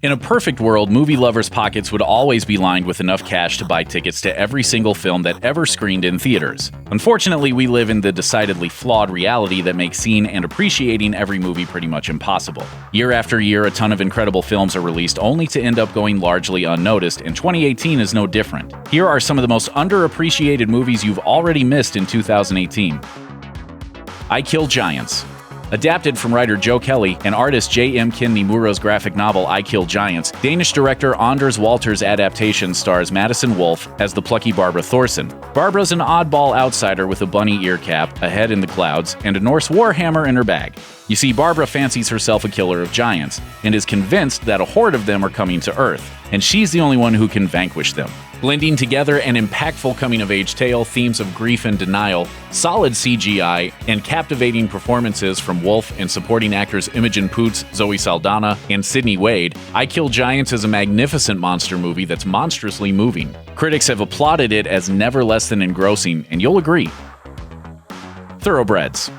In a perfect world, movie lovers' pockets would always be lined with enough cash to buy tickets to every single film that ever screened in theaters. Unfortunately, we live in the decidedly flawed reality that makes seeing and appreciating every movie pretty much impossible. Year after year, a ton of incredible films are released only to end up going largely unnoticed, and 2018 is no different. Here are some of the most underappreciated movies you've already missed in 2018. I Kill Giants. Adapted from writer Joe Kelly and artist J.M. Kinney Muro's graphic novel I Kill Giants, Danish director Anders Walter's adaptation stars Madison Wolfe as the plucky Barbara Thorson. Barbara's an oddball outsider with a bunny ear cap, a head in the clouds, and a Norse warhammer in her bag. You see, Barbara fancies herself a killer of giants and is convinced that a horde of them are coming to Earth, and she's the only one who can vanquish them. Blending together an impactful coming-of-age tale, themes of grief and denial, solid CGI, and captivating performances from Wolfe and supporting actors Imogen Poots, Zoe Saldana, and Sidney Wade, I Kill Giants is a magnificent monster movie that's monstrously moving. Critics have applauded it as never less than engrossing, and you'll agree. Thoroughbreds.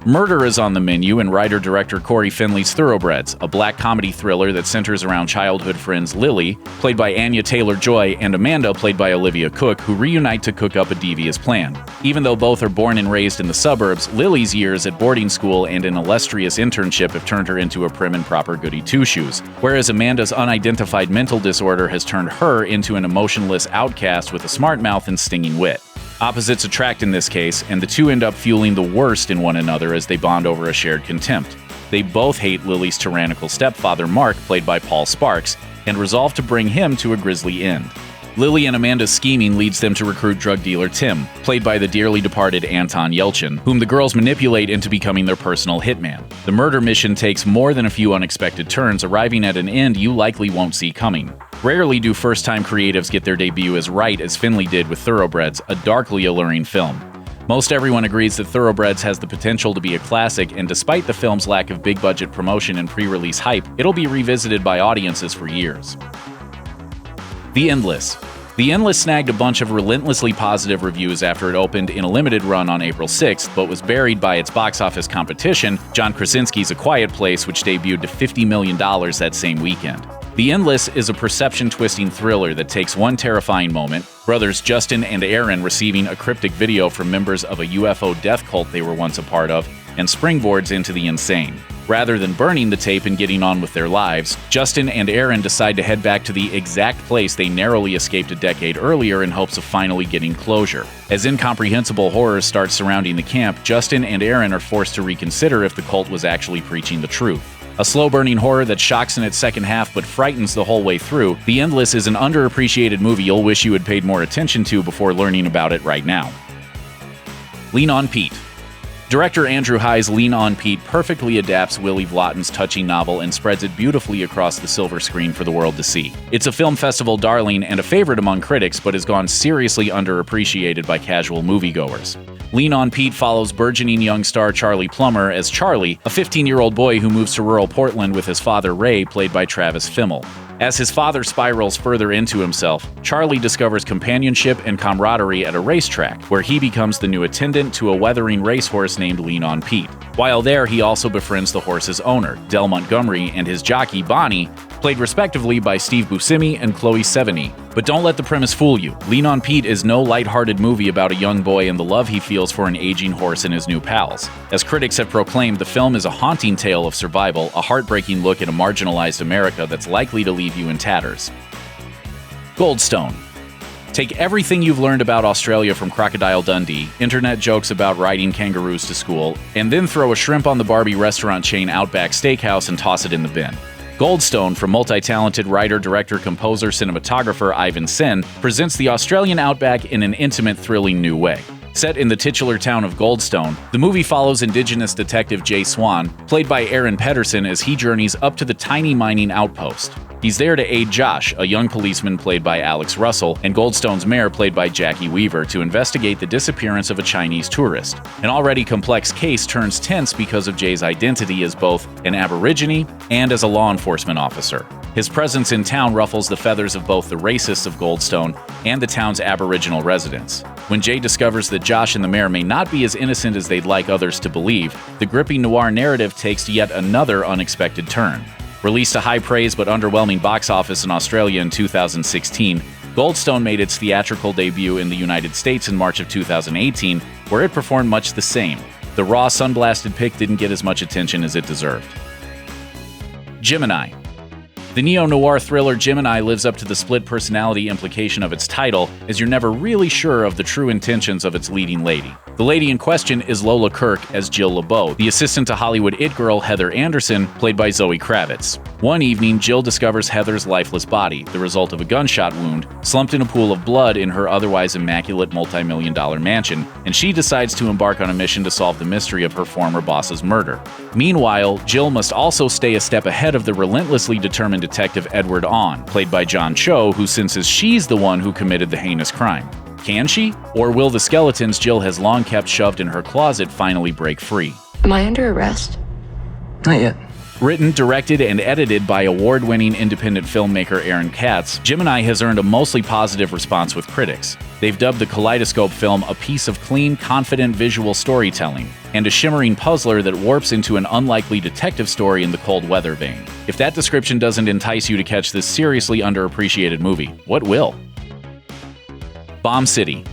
Murder is on the menu in writer-director Corey Finley's Thoroughbreds, a black comedy thriller that centers around childhood friends Lily, played by Anya Taylor-Joy, and Amanda, played by Olivia Cooke, who reunite to cook up a devious plan. Even though both are born and raised in the suburbs, Lily's years at boarding school and an illustrious internship have turned her into a prim and proper goody two-shoes, whereas Amanda's unidentified mental disorder has turned her into an emotionless outcast with a smart mouth and stinging wit. Opposites attract in this case, and the two end up fueling the worst in one another as they bond over a shared contempt. They both hate Lily's tyrannical stepfather Mark, played by Paul Sparks, and resolve to bring him to a grisly end. Lily and Amanda's scheming leads them to recruit drug dealer Tim, played by the dearly departed Anton Yelchin, whom the girls manipulate into becoming their personal hitman. The murder mission takes more than a few unexpected turns, arriving at an end you likely won't see coming. Rarely do first-time creatives get their debut as right as Finley did with Thoroughbreds, a darkly alluring film. Most everyone agrees that Thoroughbreds has the potential to be a classic, and despite the film's lack of big-budget promotion and pre-release hype, it'll be revisited by audiences for years. The Endless. The Endless snagged a bunch of relentlessly positive reviews after it opened in a limited run on April 6th, but was buried by its box office competition, John Krasinski's A Quiet Place, which debuted to $50 million that same weekend. The Endless is a perception-twisting thriller that takes one terrifying moment, brothers Justin and Aaron receiving a cryptic video from members of a UFO death cult they were once a part of, and springboards into the insane. Rather than burning the tape and getting on with their lives, Justin and Aaron decide to head back to the exact place they narrowly escaped a decade earlier in hopes of finally getting closure. As incomprehensible horrors start surrounding the camp, Justin and Aaron are forced to reconsider if the cult was actually preaching the truth. A slow-burning horror that shocks in its second half but frightens the whole way through, The Endless is an underappreciated movie you'll wish you had paid more attention to before learning about it right now. Lean on Pete. Director Andrew Hai's Lean on Pete perfectly adapts Willie Vlotten's touching novel and spreads it beautifully across the silver screen for the world to see. It's a film festival darling and a favorite among critics, but has gone seriously underappreciated by casual moviegoers. Lean on Pete follows burgeoning young star Charlie Plummer as Charlie, a 15-year-old boy who moves to rural Portland with his father Ray, played by Travis Fimmel. As his father spirals further into himself, Charlie discovers companionship and camaraderie at a racetrack, where he becomes the new attendant to a weathering racehorse named Lean on Pete. While there, he also befriends the horse's owner, Del Montgomery, and his jockey, Bonnie, played respectively by Steve Buscemi and Chloe Sevigny. But don't let the premise fool you. Lean on Pete is no lighthearted movie about a young boy and the love he feels for an aging horse and his new pals. As critics have proclaimed, the film is a haunting tale of survival, a heartbreaking look at a marginalized America that's likely to leave you in tatters. Goldstone. Take everything you've learned about Australia from Crocodile Dundee, internet jokes about riding kangaroos to school, and then throw a shrimp on the Barbie restaurant chain Outback Steakhouse and toss it in the bin. Goldstone, from multi-talented writer, director, composer, cinematographer Ivan Sen, presents the Australian outback in an intimate, thrilling new way. Set in the titular town of Goldstone, the movie follows Indigenous detective Jay Swan, played by Aaron Pedersen, as he journeys up to the tiny mining outpost. He's there to aid Josh, a young policeman played by Alex Russell, and Goldstone's mayor played by Jackie Weaver, to investigate the disappearance of a Chinese tourist. An already complex case turns tense because of Jay's identity as both an Aborigine and as a law enforcement officer. His presence in town ruffles the feathers of both the racists of Goldstone and the town's Aboriginal residents. When Jay discovers that Josh and the mayor may not be as innocent as they'd like others to believe, the gripping noir narrative takes yet another unexpected turn. Released to high praise but underwhelming box office in Australia in 2016, Goldstone made its theatrical debut in the United States in March of 2018, where it performed much the same. The raw, sun-blasted pic didn't get as much attention as it deserved. Gemini. The neo-noir thriller Gemini lives up to the split personality implication of its title, as you're never really sure of the true intentions of its leading lady. The lady in question is Lola Kirk as Jill LeBeau, the assistant to Hollywood it girl Heather Anderson, played by Zoe Kravitz. One evening, Jill discovers Heather's lifeless body, the result of a gunshot wound, slumped in a pool of blood in her otherwise immaculate multi-million-dollar mansion, and she decides to embark on a mission to solve the mystery of her former boss's murder. Meanwhile, Jill must also stay a step ahead of the relentlessly determined detective Edward Ahn, played by John Cho, who senses she's the one who committed the heinous crime. Can she? Or will the skeletons Jill has long kept shoved in her closet finally break free? Am I under arrest? Not yet. Written, directed, and edited by award-winning independent filmmaker Aaron Katz, Gemini has earned a mostly positive response with critics. They've dubbed the kaleidoscope film a piece of clean, confident visual storytelling, and a shimmering puzzler that warps into an unlikely detective story in the cold weather vein. If that description doesn't entice you to catch this seriously underappreciated movie, what will? Bomb City.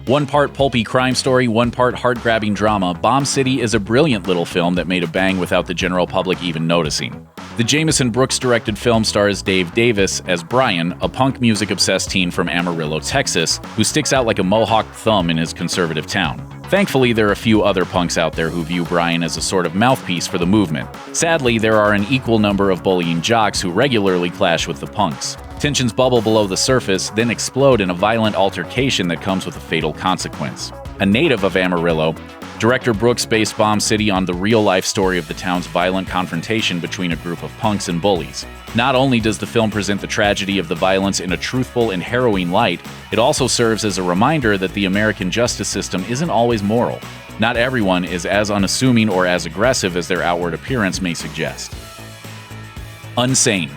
One part pulpy crime story, one part heart-grabbing drama, Bomb City is a brilliant little film that made a bang without the general public even noticing. The Jameson Brooks-directed film stars Dave Davis as Brian, a punk music-obsessed teen from Amarillo, Texas, who sticks out like a mohawked thumb in his conservative town. Thankfully, there are a few other punks out there who view Brian as a sort of mouthpiece for the movement. Sadly, there are an equal number of bullying jocks who regularly clash with the punks. Tensions bubble below the surface, then explode in a violent altercation that comes with a fatal consequence. A native of Amarillo, director Brooks based Bomb City on the real-life story of the town's violent confrontation between a group of punks and bullies. Not only does the film present the tragedy of the violence in a truthful and harrowing light, it also serves as a reminder that the American justice system isn't always moral. Not everyone is as unassuming or as aggressive as their outward appearance may suggest. Unsane.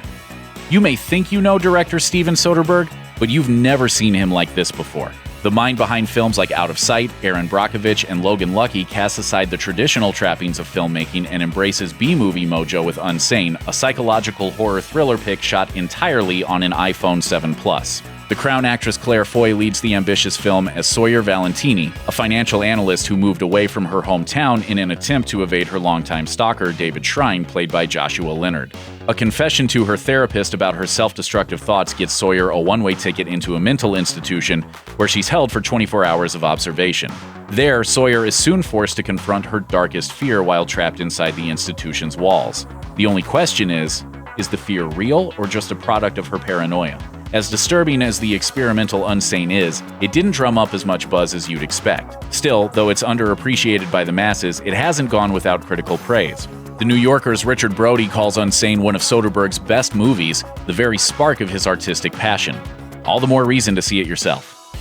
You may think you know director Steven Soderbergh, but you've never seen him like this before. The mind behind films like Out of Sight, Aaron Brockovich, and Logan Lucky casts aside the traditional trappings of filmmaking and embraces B-movie mojo with Unsane, a psychological horror thriller pick shot entirely on an iPhone 7 Plus. The Crown actress Claire Foy leads the ambitious film as Sawyer Valentini, a financial analyst who moved away from her hometown in an attempt to evade her longtime stalker, David Shrine, played by Joshua Leonard. A confession to her therapist about her self-destructive thoughts gets Sawyer a one-way ticket into a mental institution where she's held for 24 hours of observation. There, Sawyer is soon forced to confront her darkest fear while trapped inside the institution's walls. The only question is the fear real or just a product of her paranoia? As disturbing as the experimental Unsane is, it didn't drum up as much buzz as you'd expect. Still, though it's underappreciated by the masses, it hasn't gone without critical praise. The New Yorker's Richard Brody calls Unsane one of Soderbergh's best movies, the very spark of his artistic passion. All the more reason to see it yourself.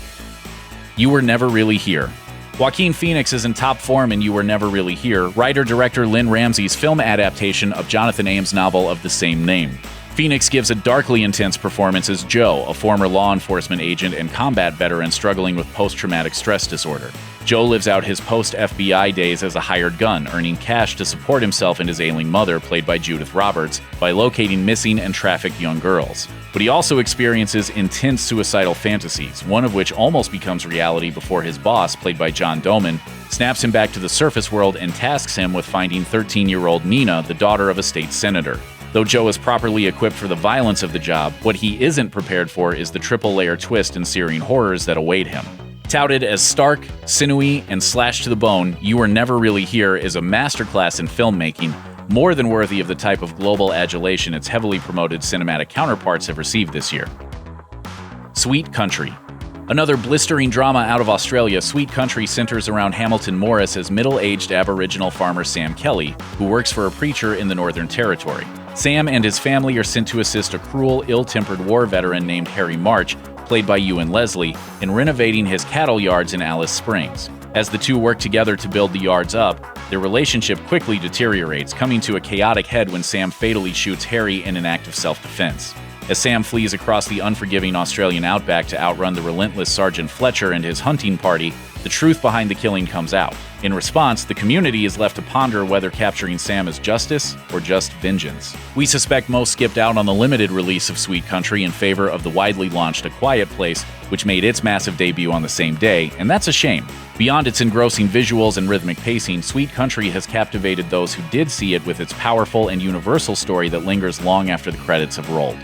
You Were Never Really Here. Joaquin Phoenix is in top form in You Were Never Really Here, writer-director Lynn Ramsey's film adaptation of Jonathan Ames' novel of the same name. Phoenix gives a darkly intense performance as Joe, a former law enforcement agent and combat veteran struggling with post-traumatic stress disorder. Joe lives out his post-FBI days as a hired gun, earning cash to support himself and his ailing mother, played by Judith Roberts, by locating missing and trafficked young girls. But he also experiences intense suicidal fantasies, one of which almost becomes reality before his boss, played by John Doman, snaps him back to the surface world and tasks him with finding 13-year-old Nina, the daughter of a state senator. Though Joe is properly equipped for the violence of the job, what he isn't prepared for is the triple-layer twist and searing horrors that await him. Touted as stark, sinewy, and slashed to the bone, You Were Never Really Here is a masterclass in filmmaking, more than worthy of the type of global adulation its heavily promoted cinematic counterparts have received this year. Sweet Country. Another blistering drama out of Australia, Sweet Country centers around Hamilton Morris as middle-aged Aboriginal farmer Sam Kelly, who works for a preacher in the Northern Territory. Sam and his family are sent to assist a cruel, ill-tempered war veteran named Harry March, played by Ewan Leslie, in renovating his cattle yards in Alice Springs. As the two work together to build the yards up, their relationship quickly deteriorates, coming to a chaotic head when Sam fatally shoots Harry in an act of self-defense. As Sam flees across the unforgiving Australian outback to outrun the relentless Sergeant Fletcher and his hunting party, the truth behind the killing comes out. In response, the community is left to ponder whether capturing Sam is justice or just vengeance. We suspect most skipped out on the limited release of Sweet Country in favor of the widely launched A Quiet Place, which made its massive debut on the same day, and that's a shame. Beyond its engrossing visuals and rhythmic pacing, Sweet Country has captivated those who did see it with its powerful and universal story that lingers long after the credits have rolled.